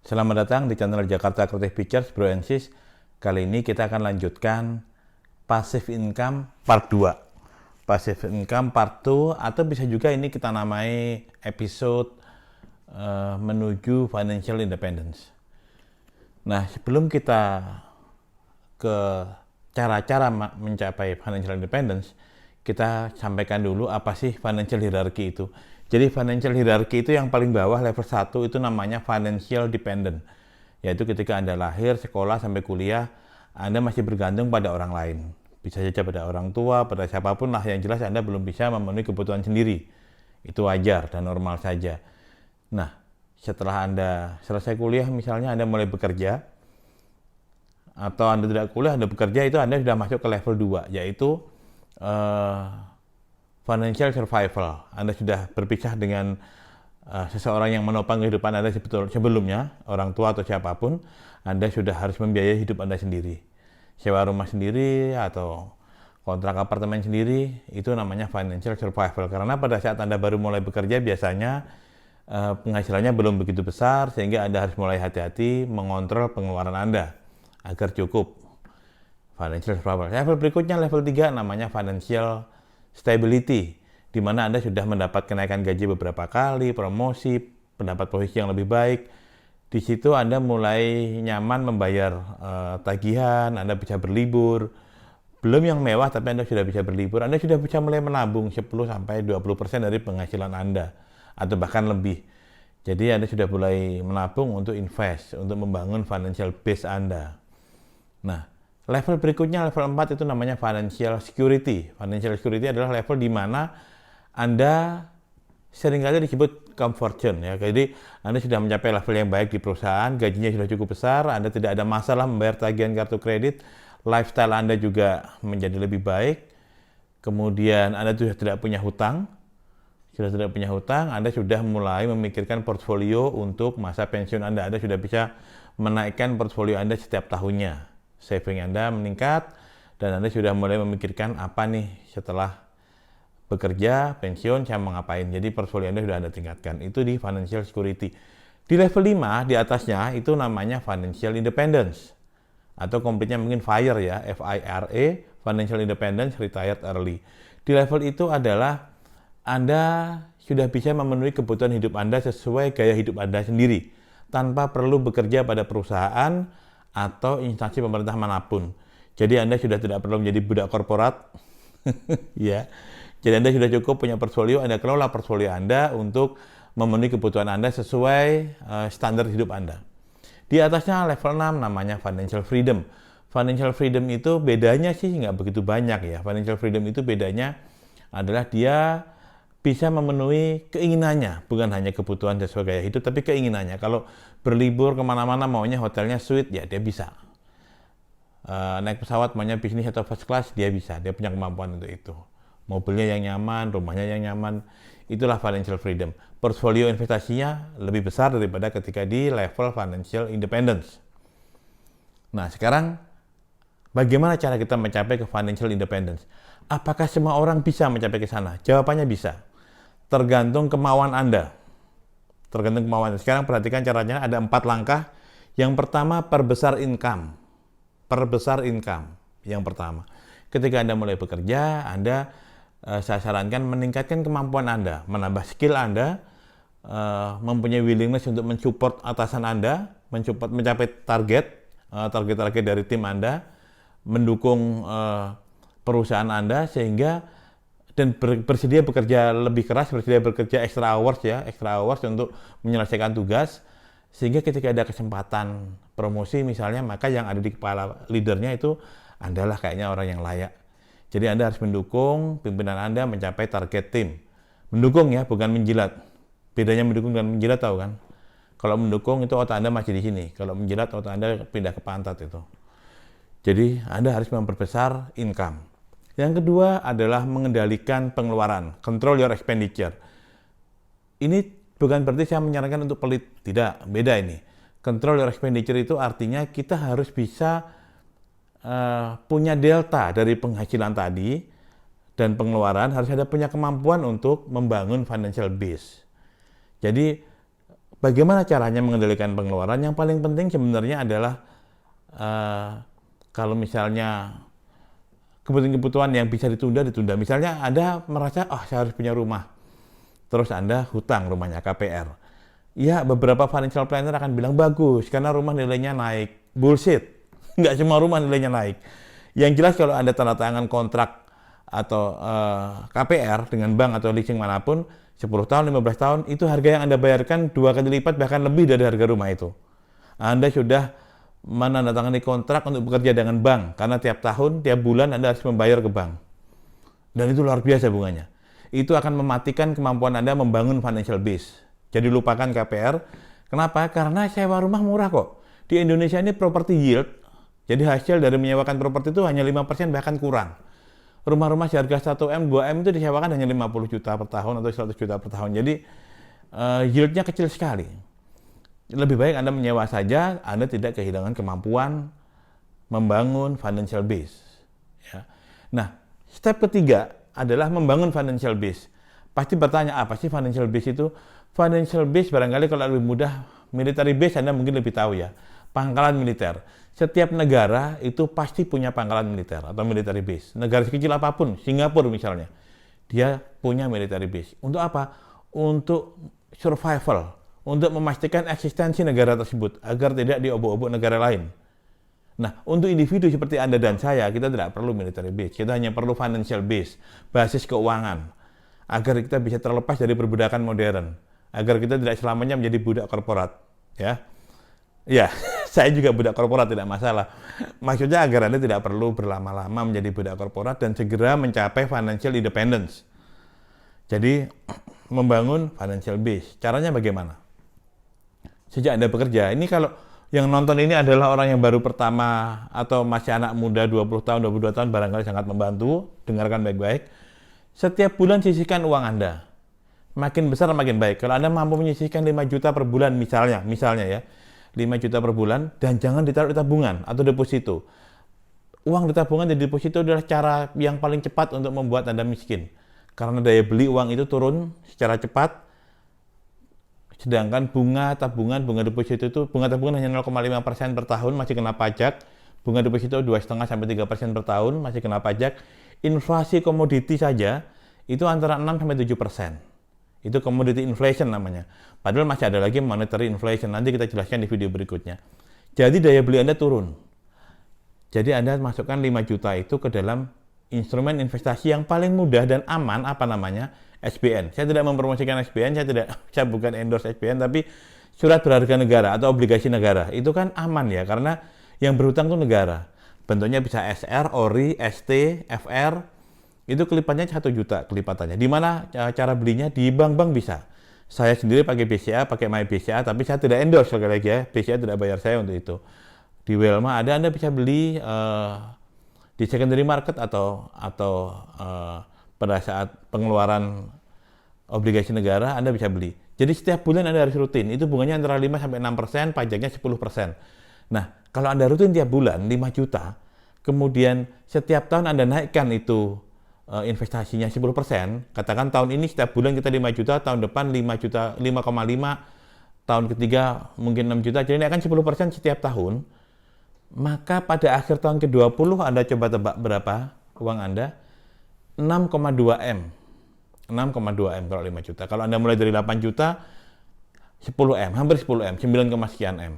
Selamat datang di channel Jakarta Creative Pictures, Bro and Sis. Kali ini kita akan lanjutkan Passive Income Part 2. Passive Income Part 2, atau bisa juga ini kita namai episode menuju Financial Independence. Nah, sebelum kita ke cara-cara mencapai Financial Independence, kita sampaikan dulu apa sih Financial Hierarchy itu. Jadi financial hierarchy itu yang paling bawah, level 1 itu namanya financial dependent. Yaitu ketika Anda lahir, sekolah, sampai kuliah, Anda masih bergantung pada orang lain. Bisa saja pada orang tua, pada siapapun lah, yang jelas Anda belum bisa memenuhi kebutuhan sendiri. Itu wajar dan normal saja. Nah, setelah Anda selesai kuliah, misalnya Anda mulai bekerja, atau Anda tidak kuliah, Anda bekerja, itu Anda sudah masuk ke level 2, yaitu financial survival. Anda sudah berpisah dengan seseorang yang menopang kehidupan Anda sebelumnya, orang tua atau siapapun. Anda sudah harus membiayai hidup Anda sendiri. Sewa rumah sendiri atau kontrak apartemen sendiri, itu namanya financial survival. Karena pada saat Anda baru mulai bekerja, biasanya penghasilannya belum begitu besar, sehingga Anda harus mulai hati-hati mengontrol pengeluaran Anda agar cukup. Financial survival. Level berikutnya, level 3, namanya financial stability, di mana Anda sudah mendapat kenaikan gaji beberapa kali, promosi, mendapat posisi yang lebih baik. Di situ Anda mulai nyaman membayar tagihan, Anda bisa berlibur. Belum yang mewah, tapi Anda sudah bisa berlibur. Anda sudah bisa mulai menabung 10-20% dari penghasilan Anda, atau bahkan lebih. Jadi Anda sudah mulai menabung untuk invest, untuk membangun financial base Anda. Nah, level berikutnya, level 4, itu namanya financial security. Financial security adalah level di mana Anda seringkali disebut comfort zone, ya. Jadi Anda sudah mencapai level yang baik di perusahaan, gajinya sudah cukup besar, Anda tidak ada masalah membayar tagihan kartu kredit, lifestyle Anda juga menjadi lebih baik. Kemudian Anda sudah tidak punya hutang. Anda sudah mulai memikirkan portfolio untuk masa pensiun Anda. Anda sudah bisa menaikkan portfolio Anda setiap tahunnya. Saving Anda meningkat, dan Anda sudah mulai memikirkan apa nih setelah bekerja, pensiun, saya mau ngapain. Jadi portfolio Anda sudah Anda tingkatkan. Itu di financial security. Di level 5, di atasnya, itu namanya financial independence. Atau komplitnya mungkin FIRE, ya, FIRE, financial independence, retired early. Di level itu adalah Anda sudah bisa memenuhi kebutuhan hidup Anda sesuai gaya hidup Anda sendiri, tanpa perlu bekerja pada perusahaan atau instansi pemerintah manapun. Jadi Anda sudah tidak perlu menjadi budak korporat, ya. Jadi Anda sudah cukup punya portfolio, Anda kelola portfolio Anda untuk memenuhi kebutuhan Anda sesuai standar hidup Anda. Di atasnya level 6, namanya financial freedom. Financial freedom itu bedanya sih nggak begitu banyak, ya. Financial freedom itu bedanya adalah dia bisa memenuhi keinginannya, bukan hanya kebutuhan sesuai gaya hidup, tapi keinginannya. Kalau berlibur kemana-mana maunya hotelnya suite, ya dia bisa. Naik pesawat maunya bisnis atau first class, dia bisa. Dia punya kemampuan untuk itu. Mobilnya yang nyaman, rumahnya yang nyaman, itulah financial freedom. Portfolio investasinya lebih besar daripada ketika di level financial independence. Nah, sekarang bagaimana cara kita mencapai ke financial independence? Apakah semua orang bisa mencapai ke sana? Jawabannya bisa. Tergantung kemauan Anda. Sekarang perhatikan caranya, ada 4 langkah. Yang pertama, perbesar income. Yang pertama, ketika Anda mulai bekerja, saya sarankan meningkatkan kemampuan Anda, menambah skill Anda, mempunyai willingness untuk mensupport atasan Anda, mencapai target dari tim Anda, mendukung perusahaan Anda, sehingga dan bersedia bekerja lebih keras, bersedia bekerja extra hours untuk menyelesaikan tugas, sehingga ketika ada kesempatan promosi misalnya, maka yang ada di kepala leadernya itu Anda lah kayaknya orang yang layak. Jadi Anda harus mendukung pimpinan Anda mencapai target tim. Mendukung, ya, bukan menjilat. Bedanya mendukung dan menjilat, tahu kan? Kalau mendukung itu otak Anda masih di sini, kalau menjilat otak Anda pindah ke pantat itu. Jadi Anda harus memperbesar income. Yang kedua adalah mengendalikan pengeluaran, control your expenditure. Ini bukan berarti saya menyarankan untuk pelit, tidak, beda ini. Control your expenditure itu artinya kita harus bisa punya delta dari penghasilan tadi dan pengeluaran, harus ada punya kemampuan untuk membangun financial base. Jadi Bagaimana caranya mengendalikan pengeluaran? Yang paling penting sebenarnya adalah kalau misalnya kebutuhan-kebutuhan yang bisa ditunda. Misalnya Anda merasa, saya harus punya rumah. Terus Anda hutang rumahnya, KPR. Ya, beberapa financial planner akan bilang bagus, karena rumah nilainya naik. Bullshit. Nggak semua rumah nilainya naik. Yang jelas kalau Anda tanda tangan kontrak atau KPR dengan bank atau leasing manapun, 10 tahun, 15 tahun, itu harga yang Anda bayarkan 2 kali lipat, bahkan lebih dari harga rumah itu. Anda sudah menandatangani kontrak untuk bekerja dengan bank, karena tiap tahun, tiap bulan Anda harus membayar ke bank. Dan itu luar biasa bunganya. Itu akan mematikan kemampuan Anda membangun financial base. Jadi lupakan KPR. Kenapa? Karena sewa rumah murah kok. Di Indonesia ini property yield, jadi hasil dari menyewakan properti itu hanya 5%, bahkan kurang. Rumah-rumah seharga 1M, 2M itu disewakan hanya 50 juta per tahun atau 100 juta per tahun. Jadi yieldnya kecil sekali. Lebih baik Anda menyewa saja, Anda tidak kehilangan kemampuan membangun financial base. Ya. Nah, step ketiga adalah membangun financial base. Pasti bertanya, apa sih financial base itu? Financial base barangkali kalau lebih mudah, military base Anda mungkin lebih tahu ya. Pangkalan militer. Setiap negara itu pasti punya pangkalan militer atau military base. Negara sekecil apapun, Singapura misalnya, dia punya military base. Untuk apa? Untuk survival, untuk memastikan eksistensi negara tersebut agar tidak diobok-obok negara lain. Nah, untuk individu seperti Anda dan saya, kita tidak perlu military base. Kita hanya perlu financial base, basis keuangan, agar kita bisa terlepas dari perbudakan modern, agar kita tidak selamanya menjadi budak korporat. Ya, saya juga budak korporat, tidak masalah. Maksudnya agar Anda tidak perlu berlama-lama menjadi budak korporat dan segera mencapai financial independence. Jadi, membangun financial base. Caranya bagaimana? Sejak Anda bekerja, ini kalau yang nonton ini adalah orang yang baru pertama atau masih anak muda 20 tahun, 22 tahun, barangkali sangat membantu. Dengarkan baik-baik. Setiap bulan sisihkan uang Anda. Makin besar makin baik. Kalau Anda mampu menyisihkan 5 juta per bulan misalnya ya, 5 juta per bulan, dan jangan ditaruh di tabungan atau deposito. Uang di tabungan dan deposito adalah cara yang paling cepat untuk membuat Anda miskin. Karena daya beli uang itu turun secara cepat, sedangkan bunga tabungan, bunga deposito itu, bunga tabungan hanya 0,5% per tahun, masih kena pajak. Bunga deposito 2,5-3% per tahun, masih kena pajak. Inflasi komoditi saja, itu antara 6-7%. Itu commodity inflation namanya. Padahal masih ada lagi monetary inflation. Nanti kita jelaskan di video berikutnya. Jadi daya beli Anda turun. Jadi Anda masukkan 5 juta itu ke dalam instrumen investasi yang paling mudah dan aman, apa namanya? SBN. Saya tidak mempromosikan SBN, saya bukan endorse SBN, tapi surat berharga negara atau obligasi negara. Itu kan aman ya, karena yang berhutang itu negara. Bentuknya bisa SR, ORI, ST, FR, itu kelipatannya 1 juta kelipatannya. Di mana cara belinya? Di bank-bank bisa. Saya sendiri pakai BCA, pakai My BCA, tapi saya tidak endorse sekali lagi ya. BCA tidak bayar saya untuk itu. Di Welma ada, Anda bisa beli di secondary market atau pada saat pengeluaran obligasi negara Anda bisa beli. Jadi setiap bulan Anda harus rutin. Itu bunganya antara 5-6%, pajaknya 10%. Nah, kalau Anda rutin tiap bulan 5 juta, kemudian setiap tahun Anda naikkan itu investasinya 10%, katakan tahun ini setiap bulan kita 5 juta, tahun depan 5 juta, 5,5, tahun ketiga mungkin 6 juta, jadi naikkan 10% setiap tahun, maka pada akhir tahun ke-20 Anda coba tebak berapa uang Anda? 6,2 M. 6,2 M kalau 5 juta. Kalau Anda mulai dari 8 juta, 10 M, hampir 10 M, 9, sekian M.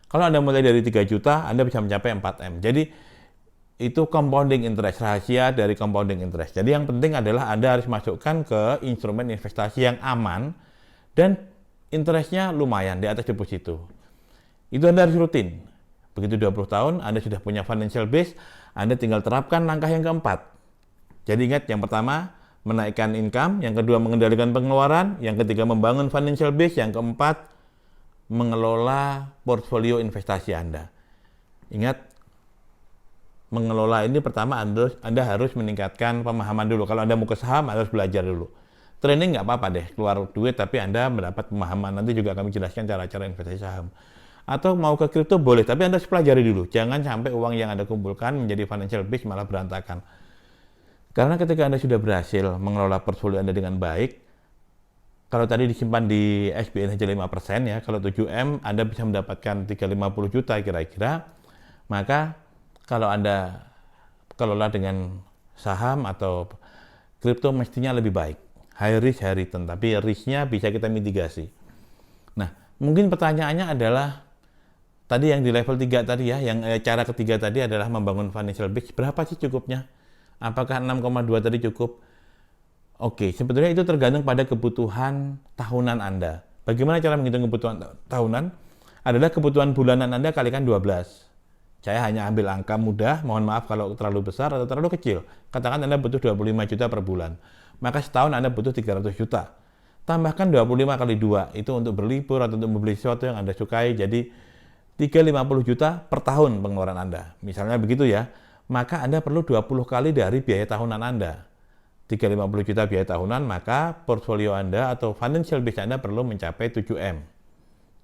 Kalau Anda mulai dari 3 juta, Anda bisa mencapai 4 M. Jadi itu compounding interest, rahasia dari compounding interest. Jadi yang penting adalah Anda harus masukkan ke instrumen investasi yang aman dan interestnya lumayan di atas deposito. Itu Anda harus rutin. Begitu 20 tahun, Anda sudah punya financial base, Anda tinggal terapkan langkah yang keempat. Jadi ingat, yang pertama menaikkan income, yang kedua mengendalikan pengeluaran, yang ketiga membangun financial base, yang keempat mengelola portfolio investasi Anda. Ingat, mengelola ini pertama Anda harus meningkatkan pemahaman dulu. Kalau Anda mau ke saham, Anda harus belajar dulu. Training nggak apa-apa deh, keluar duit tapi Anda mendapat pemahaman. Nanti juga kami jelaskan cara-cara investasi saham. Atau mau ke kripto boleh, tapi Anda harus pelajari dulu. Jangan sampai uang yang Anda kumpulkan menjadi financial base malah berantakan. Karena ketika Anda sudah berhasil mengelola portfolio Anda dengan baik, Kalau tadi disimpan di SBN hanya 5% ya, kalau 7M Anda bisa mendapatkan 350 juta kira-kira. Maka kalau Anda kelola dengan saham atau kripto mestinya lebih baik. High risk, high return, tapi risknya bisa kita mitigasi. Nah, mungkin pertanyaannya adalah tadi yang di level 3 tadi ya, yang cara ketiga tadi adalah membangun financial base. Berapa sih cukupnya? Apakah 6,2 tadi cukup? Oke, sebetulnya itu tergantung pada kebutuhan tahunan Anda. Bagaimana cara menghitung kebutuhan tahunan? Adalah kebutuhan bulanan Anda kalikan 12. Saya hanya ambil angka mudah, mohon maaf kalau terlalu besar atau terlalu kecil. Katakan Anda butuh 25 juta per bulan. Maka setahun Anda butuh 300 juta. Tambahkan 25 kali 2, itu untuk berlibur atau untuk membeli sesuatu yang Anda sukai. Jadi 350 juta per tahun pengeluaran Anda. Misalnya begitu ya. Maka Anda perlu 20 kali dari biaya tahunan Anda. 350 juta biaya tahunan, maka portfolio Anda atau financial base Anda perlu mencapai 7M.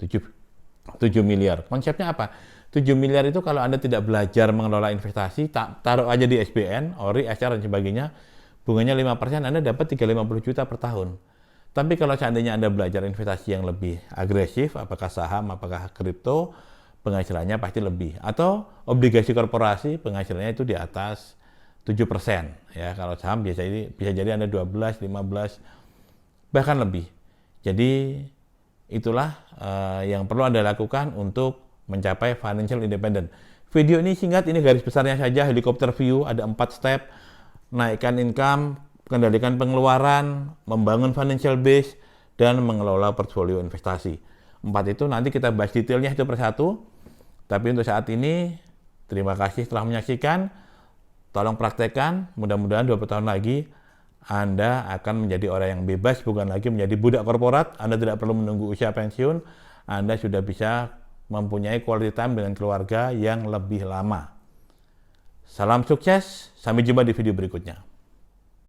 7 miliar. Konsepnya apa? 7 miliar itu kalau Anda tidak belajar mengelola investasi, taruh aja di SBN, ORI, SR, dan sebagainya, bunganya 5%, Anda dapat 350 juta per tahun. Tapi kalau seandainya Anda belajar investasi yang lebih agresif, apakah saham, apakah kripto, penghasilannya pasti lebih. Atau obligasi korporasi, penghasilannya itu di atas 7%. Ya, kalau saham bisa jadi Anda 12, 15, bahkan lebih. Jadi itulah yang perlu Anda lakukan untuk mencapai financial independent. Video ini singkat, ini garis besarnya saja, helikopter view, ada 4 step. Naikkan income, kendalikan pengeluaran, membangun financial base, dan mengelola portfolio investasi. 4 itu nanti kita bahas detailnya satu persatu. Tapi untuk saat ini, terima kasih telah menyaksikan. Tolong praktekkan, mudah-mudahan 20 tahun lagi Anda akan menjadi orang yang bebas, bukan lagi menjadi budak korporat. Anda tidak perlu menunggu usia pensiun, Anda sudah bisa mempunyai quality time dengan keluarga yang lebih lama. Salam sukses, sampai jumpa di video berikutnya.